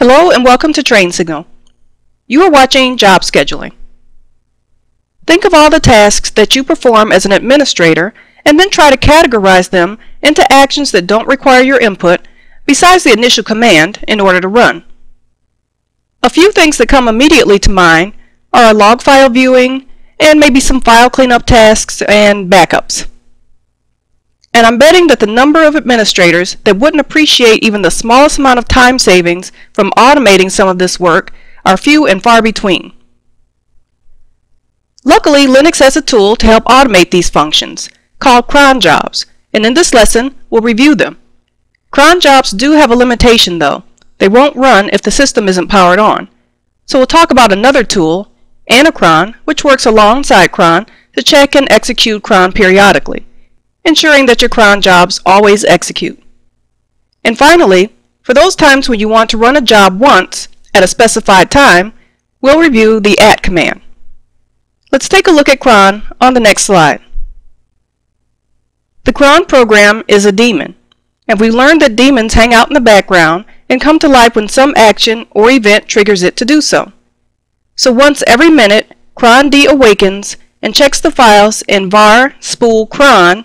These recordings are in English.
Hello and welcome to Train Signal. You are watching Job Scheduling. Think of all the tasks that you perform as an administrator and then try to categorize them into actions that don't require your input besides the initial command in order to run. A few things that come immediately to mind are log file viewing and maybe some file cleanup tasks and backups. And I'm betting that the number of administrators that wouldn't appreciate even the smallest amount of time savings from automating some of this work are few and far between. Luckily, Linux has a tool to help automate these functions called cron jobs, and in this lesson we'll review them. Cron jobs do have a limitation though. They won't run if the system isn't powered on. So we'll talk about another tool, anacron, which works alongside cron to check and execute cron periodically, ensuring that your cron jobs always execute. And finally, for those times when you want to run a job once at a specified time, we'll review the @ command. Let's take a look at cron on the next slide. The cron program is a daemon, and we learned that daemons hang out in the background and come to life when some action or event triggers it to do so. So once every minute, cron D awakens and checks the files in var spool cron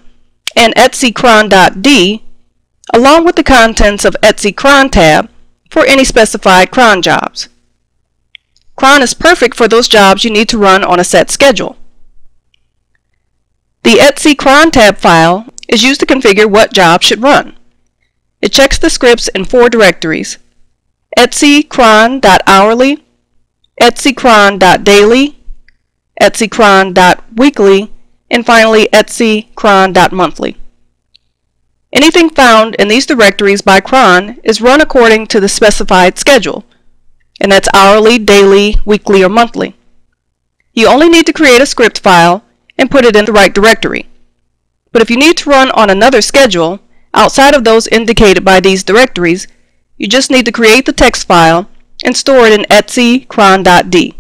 and etccron.d along with the contents of etccron tab for any specified cron jobs. Cron is perfect for those jobs you need to run on a set schedule. The etccron tab file is used to configure what job should run. It checks the scripts in 4 directories: etccron.hourly, etccron.daily, etccron.weekly, and finally etccron.monthly. Anything found in these directories by cron is run according to the specified schedule, and that's hourly, daily, weekly, or monthly. You only need to create a script file and put it in the right directory. But if you need to run on another schedule outside of those indicated by these directories, you just need to create the text file and store it in etccron.d.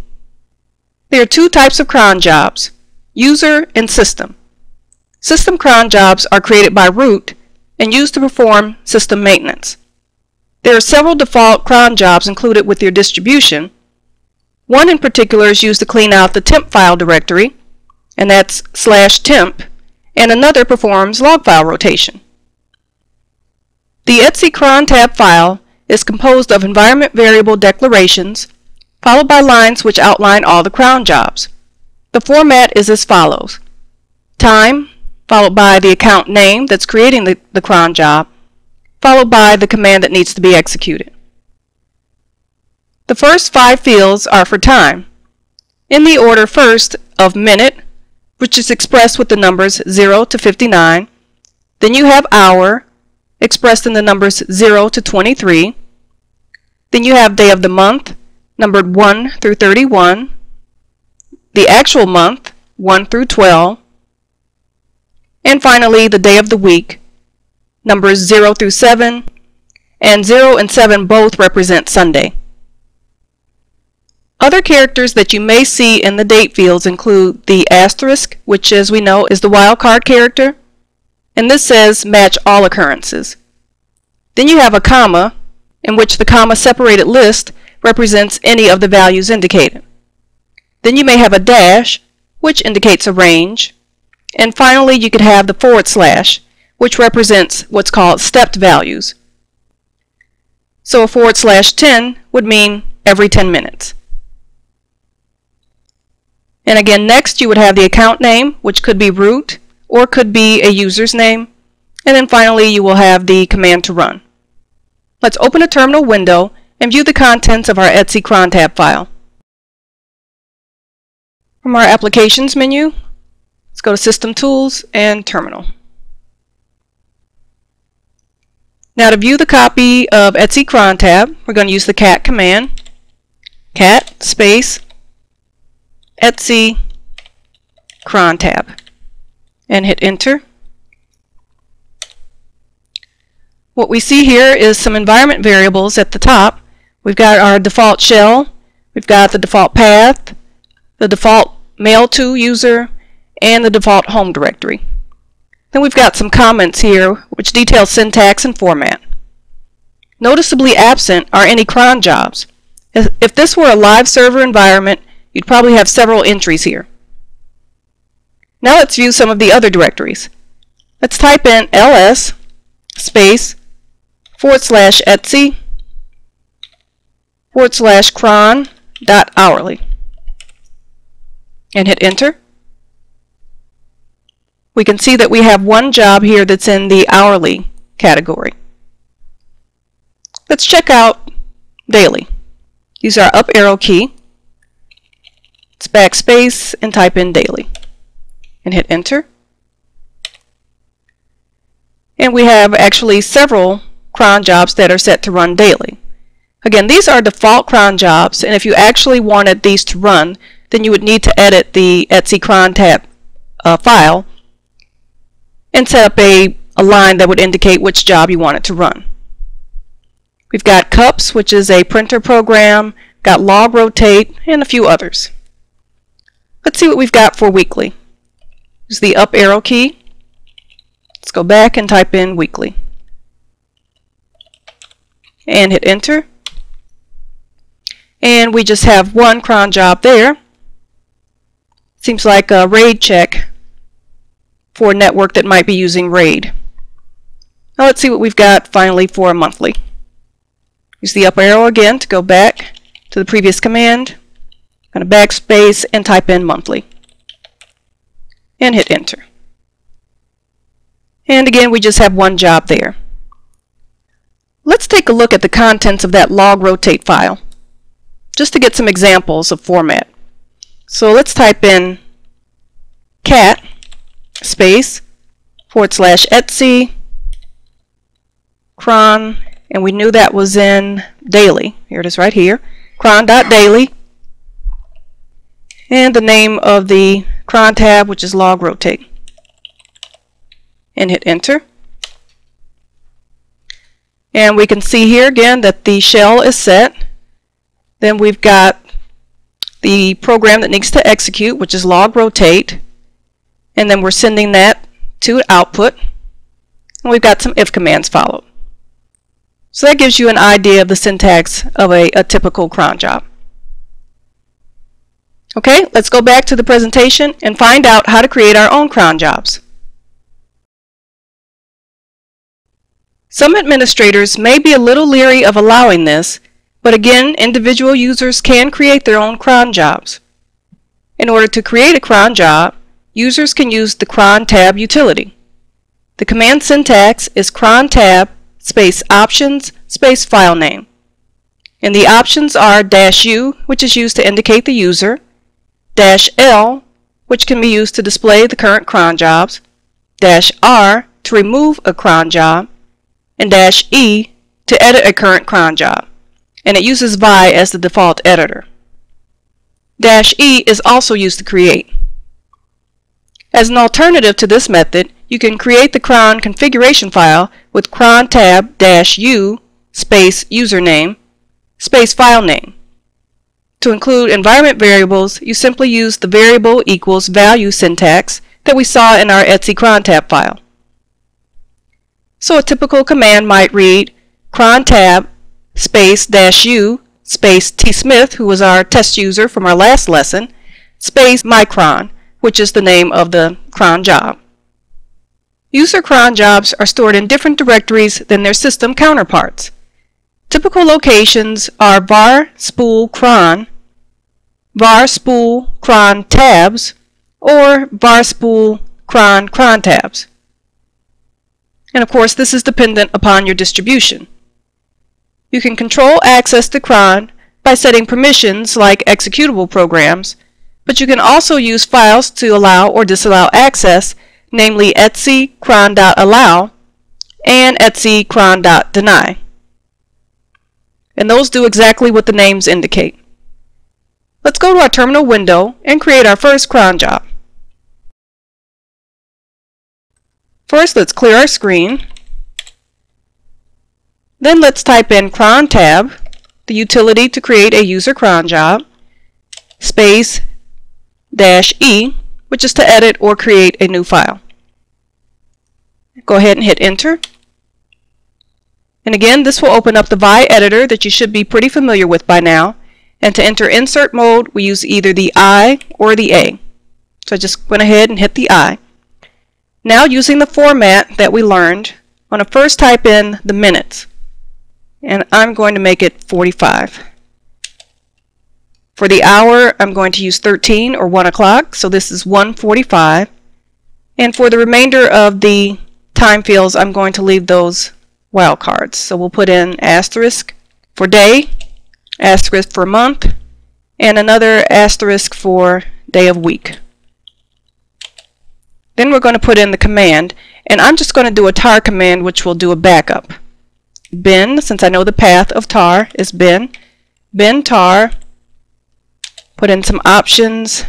There are 2 types of cron jobs: user and system. System cron jobs are created by root and used to perform system maintenance. There are several default cron jobs included with your distribution. One in particular is used to clean out the temp file directory, and that's /temp, and another performs log file rotation. The etccron tab file is composed of environment variable declarations followed by lines which outline all the cron jobs. The format is as follows: time, followed by the account name that's creating the cron job, followed by the command that needs to be executed. The first 5 fields are for time, in the order first of minute, which is expressed with the numbers 0 to 59. Then you have hour, expressed in the numbers 0 to 23. Then you have day of the month, numbered 1 through 31. The actual month, 1 through 12, and finally the day of the week, numbers 0 through 7, and 0 and 7 both represent Sunday. Other characters that you may see in the date fields include the asterisk, which as we know is the wildcard character, and this says match all occurrences. Then you have a comma, in which the comma separated list represents any of the values indicated. Then you may have a dash, which indicates a range. And finally, you could have the /, which represents what's called stepped values. So a /10 would mean every 10 minutes. And again, next you would have the account name, which could be root or could be a user's name. And then finally, you will have the command to run. Let's open a terminal window and view the contents of our etccron tab file. From our Applications menu, let's go to System Tools and Terminal. Now to view the copy of etccron tab, we're going to use the cat command, cat space etccron tab, and hit enter. What we see here is some environment variables at the top. We've got our default shell, we've got the default path, the default mail to user, and the default home directory. Then we've got some comments here which detail syntax and format. Noticeably absent are any cron jobs. If this were a live server environment, you'd probably have several entries here. Now let's view some of the other directories. Let's type in ls space /etc /cron.hourly and hit enter. We can see that we have one job here that's in the hourly category. Let's check out daily. Use our up arrow key. Let's backspace and type in daily and hit enter. And we have actually several cron jobs that are set to run daily. Again, these are default cron jobs, and if you actually wanted these to run, then you would need to edit the etc cron tab file and set up a line that would indicate which job you want it to run. We've got cups, which is a printer program, got log rotate, and a few others. Let's see what we've got for weekly. Use the up arrow key. Let's go back and type in weekly and hit enter. And we just have one cron job there. Seems like a RAID check for a network that might be using RAID. Now let's see what we've got finally for a monthly. Use the up arrow again to go back to the previous command. I'm going to backspace and type in monthly and hit enter. And again, we just have one job there. Let's take a look at the contents of that log rotate file just to get some examples of format. So let's type in cat space /etc cron, and we knew that was in daily. Here it is right here, cron.daily, and the name of the cron tab, which is log rotate, and hit enter. And we can see here again that the shell is set. Then we've got the program that needs to execute, which is log rotate, and then we're sending that to output, and we've got some if commands followed. So that gives you an idea of the syntax of a typical cron job. Okay, let's go back to the presentation and find out how to create our own cron jobs. Some administrators may be a little leery of allowing this, but again, individual users can create their own cron jobs. In order to create a cron job, users can use the cron tab utility. The command syntax is cron tab space options space file name. And the options are -u, which is used to indicate the user, -l, which can be used to display the current cron jobs, -r to remove a cron job, and -e to edit a current cron job. And it uses Vi as the default editor. -e is also used to create. As an alternative to this method, you can create the cron configuration file with cron tab -u space username space file name. To include environment variables, you simply use the variable equals value syntax that we saw in our etc cron tab file. So a typical command might read cron tab space -u space tsmith, who was our test user from our last lesson, space mycron, which is the name of the cron job. User cron jobs are stored in different directories than their system counterparts. Typical locations are var spool cron, var spool cron tabs, or var spool cron tabs. And of course, this is dependent upon your distribution. You can control access to cron by setting permissions like executable programs, but you can also use files to allow or disallow access, namely etc cron.allow and etc cron.deny. And those do exactly what the names indicate. Let's go to our terminal window and create our first cron job. First, let's clear our screen. Then let's type in cron tab, the utility to create a user cron job, space -e, which is to edit or create a new file. Go ahead and hit enter. And again, this will open up the VI editor that you should be pretty familiar with by now. And to enter insert mode, we use either the I or the A. So I just went ahead and hit the I. Now, using the format that we learned, I want to first type in the minutes. And I'm going to make it 45. For the hour, I'm going to use 13 or 1 o'clock, so this is 1:45. And for the remainder of the time fields, I'm going to leave those wildcards. So we'll put in asterisk for day, asterisk for month, and another asterisk for day of week. Then we're going to put in the command, and I'm just going to do a tar command, which will do a backup. Bin, since I know the path of tar is bin tar, put in some options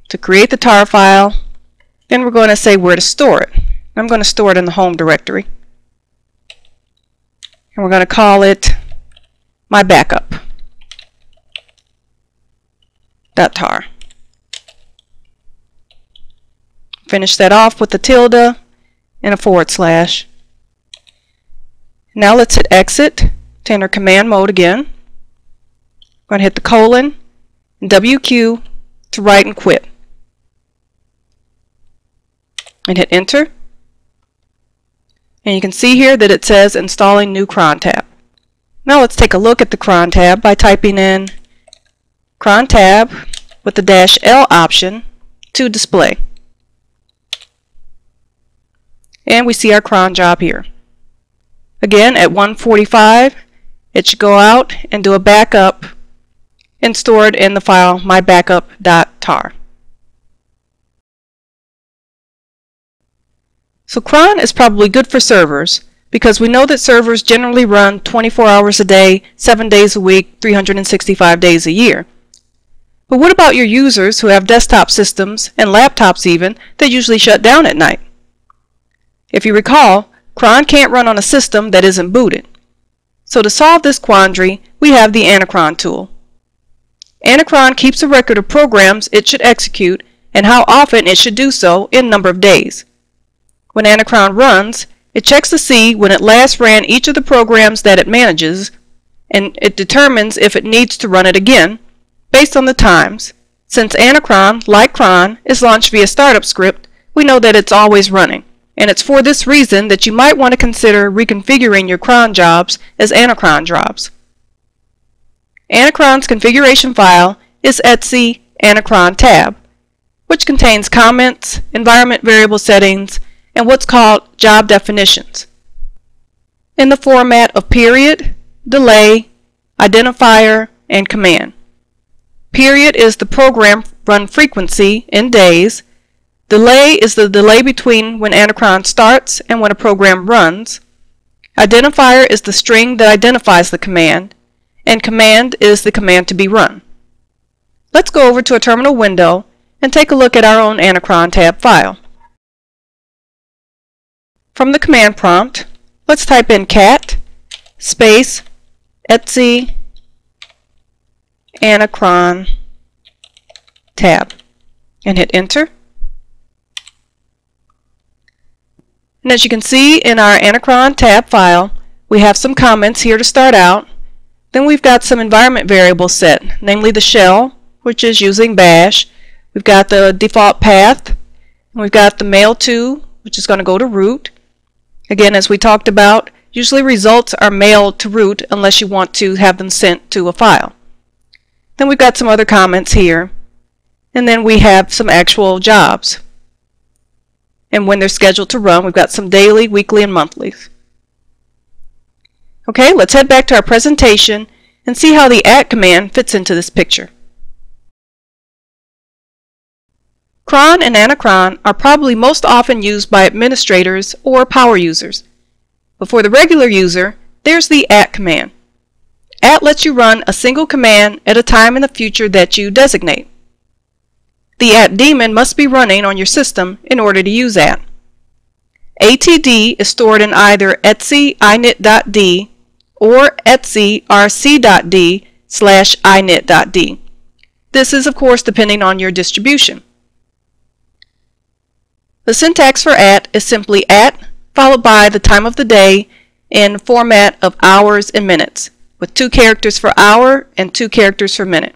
to create the tar file. Then we're going to say where to store it. I'm going to store it in the home directory. And we're going to call it my backup .tar. Finish that off with a tilde and a /. Now let's hit exit to enter command mode again. I'm going to hit the colon and WQ to write and quit. And hit enter. And you can see here that it says installing new cron tab. Now let's take a look at the cron tab by typing in cron tab with the -L option to display. And we see our cron job here. Again, at 1:45, it should go out and do a backup and store it in the file mybackup.tar. So cron is probably good for servers because we know that servers generally run 24 hours a day, 7 days a week, 365 days a year. But what about your users who have desktop systems and laptops even that usually shut down at night? If you recall, cron can't run on a system that isn't booted. So to solve this quandary, we have the anacron tool. Anacron keeps a record of programs it should execute and how often it should do so in number of days. When anacron runs, it checks to see when it last ran each of the programs that it manages, and it determines if it needs to run it again based on the times. Since anacron, like cron, is launched via startup script, we know that it's always running. And it's for this reason that you might want to consider reconfiguring your cron jobs as anacron jobs. Anacron's configuration file is etc anacron tab, which contains comments, environment variable settings, and what's called job definitions in the format of period, delay, identifier, and command. Period is the program run frequency in days. Delay is the delay between when anacron starts and when a program runs. Identifier is the string that identifies the command, and command is the command to be run. Let's go over to a terminal window and take a look at our own anacron tab file. From the command prompt, let's type in cat space etc anacron tab and hit enter. And as you can see in our anacron tab file, we have some comments here to start out. Then we've got some environment variables set, namely the shell, which is using bash. We've got the default path, and we've got the mail to, which is going to go to root. Again, as we talked about, usually results are mailed to root unless you want to have them sent to a file. Then we've got some other comments here, and then we have some actual jobs. And when they're scheduled to run, we've got some daily, weekly, and monthlies. Okay, let's head back to our presentation and see how the @ command fits into this picture. Cron and anacron are probably most often used by administrators or power users. But for the regular user, there's the @ command. @ lets you run a single command at a time in the future that you designate. The @ daemon must be running on your system in order to use @. ATD is stored in either etc init.d or etc rc.d/init.d. This is, of course, depending on your distribution. The syntax for @ is simply followed by the time of the day in format of hours and minutes, with 2 characters for hour and 2 characters for minute.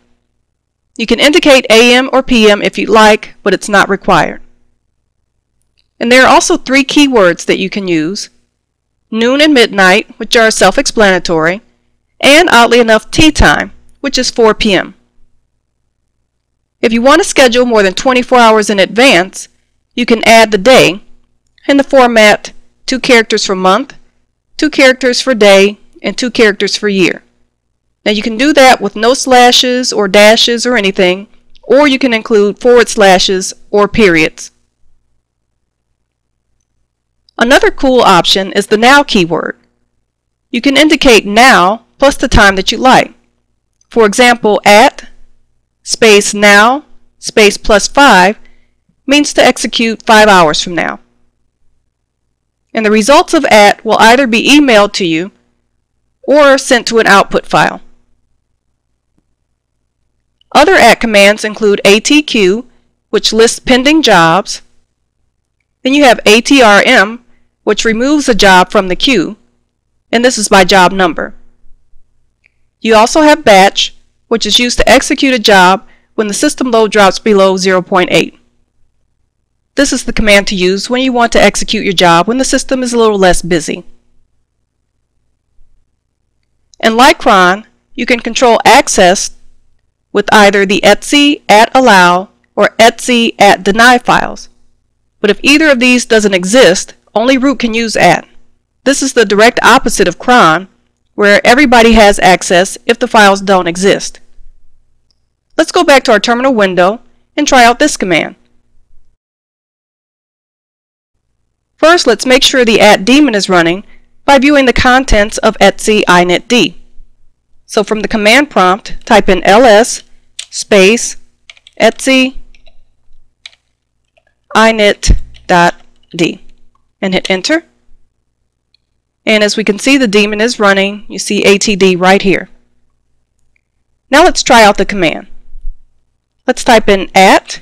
You can indicate AM or PM if you'd like, but it's not required. And there are also 3 keywords that you can use: noon and midnight, which are self-explanatory, and oddly enough, tea time, which is 4 p.m. If you want to schedule more than 24 hours in advance, you can add the day in the format 2 characters for month, 2 characters for day, and 2 characters for year. Now you can do that with no slashes or dashes or anything, or you can include forward slashes or periods. Another cool option is the now keyword. You can indicate now plus the time that you like. For example, at space now space plus 5 means to execute 5 hours from now. And the results of at will either be emailed to you or sent to an output file. Other at commands include ATQ, which lists pending jobs. Then you have ATRM, which removes a job from the queue, and this is by job number. You also have batch, which is used to execute a job when the system load drops below 0.8. This is the command to use when you want to execute your job when the system is a little less busy. And like cron, you can control access with either the etc at allow or etc at deny files. But if either of these doesn't exist, only root can use at. This is the direct opposite of cron, where everybody has access if the files don't exist. Let's go back to our terminal window and try out this command. First, let's make sure the at daemon is running by viewing the contents of etc initd. So from the command prompt, type in ls space etc init.d and hit enter. And as we can see, the daemon is running. You see ATD right here. Now let's try out the command. Let's type in at,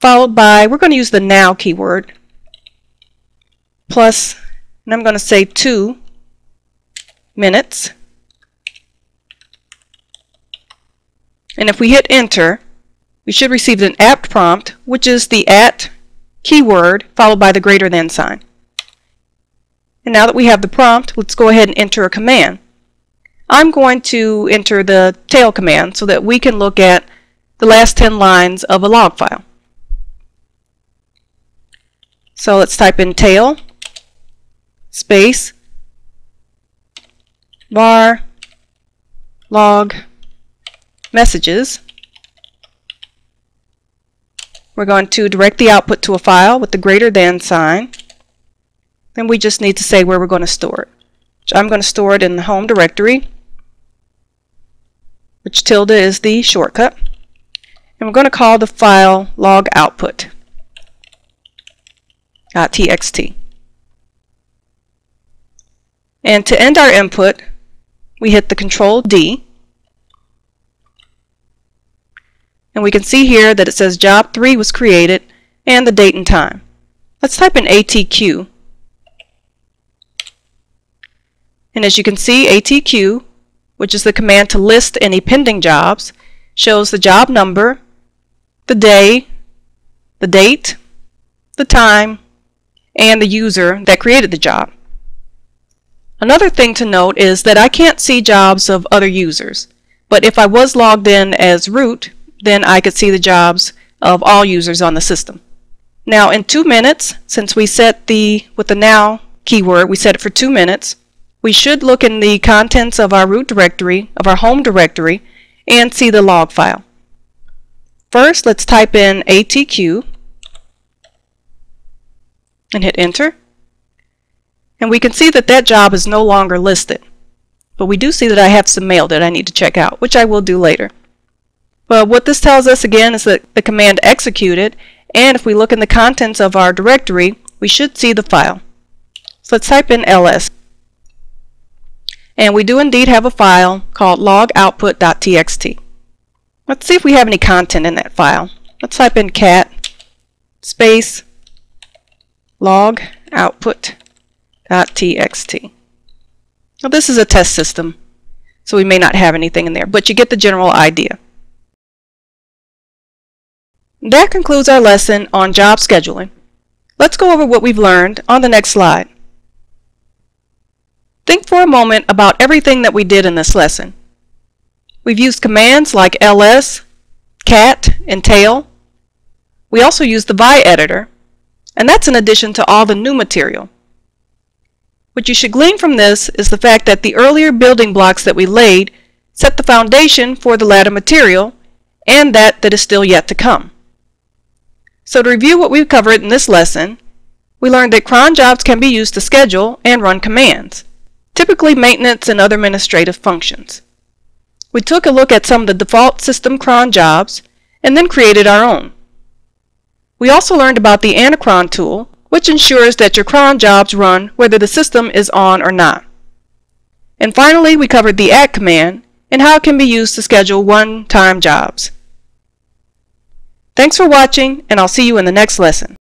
followed by, we're going to use the now keyword, plus, and I'm going to say 2 minutes. And if we hit enter, we should receive an apt prompt, which is the at keyword followed by the greater than sign. And now that we have the prompt, let's go ahead and enter a command. I'm going to enter the tail command so that we can look at the last 10 lines of a log file. So let's type in tail space var log messages. We're going to direct the output to a file with the greater than sign. Then we just need to say where we're going to store it. So I'm going to store it in the home directory, which tilde is the shortcut. And we're going to call the file log output.txt. And to end our input, we hit the Control D. And we can see here that it says job 3 was created and the date and time. Let's type in ATQ. And as you can see, ATQ, which is the command to list any pending jobs, shows the job number, the day, the date, the time, and the user that created the job. Another thing to note is that I can't see jobs of other users, but if I was logged in as root, then I could see the jobs of all users on the system. Now in 2 minutes, since we set with the now keyword, we set it for 2 minutes, we should look in the contents of our root directory, of our home directory, and see the log file. First, let's type in ATQ and hit enter. And we can see that that job is no longer listed. But we do see that I have some mail that I need to check out, which I will do later. But what this tells us again is that the command executed, and if we look in the contents of our directory, we should see the file. So let's type in ls. And we do indeed have a file called logoutput.txt. Let's see if we have any content in that file. Let's type in cat space log output.txt. Now this is a test system, so we may not have anything in there, but you get the general idea. That concludes our lesson on job scheduling. Let's go over what we've learned on the next slide. Think for a moment about everything that we did in this lesson. We've used commands like ls, cat, and tail. We also used the vi editor, and that's in addition to all the new material. What you should glean from this is the fact that the earlier building blocks that we laid set the foundation for the latter material, and that is still yet to come. So to review what we've covered in this lesson, we learned that cron jobs can be used to schedule and run commands, typically maintenance and other administrative functions. We took a look at some of the default system cron jobs and then created our own. We also learned about the anacron tool, which ensures that your cron jobs run whether the system is on or not. And finally, we covered the at command and how it can be used to schedule one-time jobs. Thanks for watching, and I'll see you in the next lesson.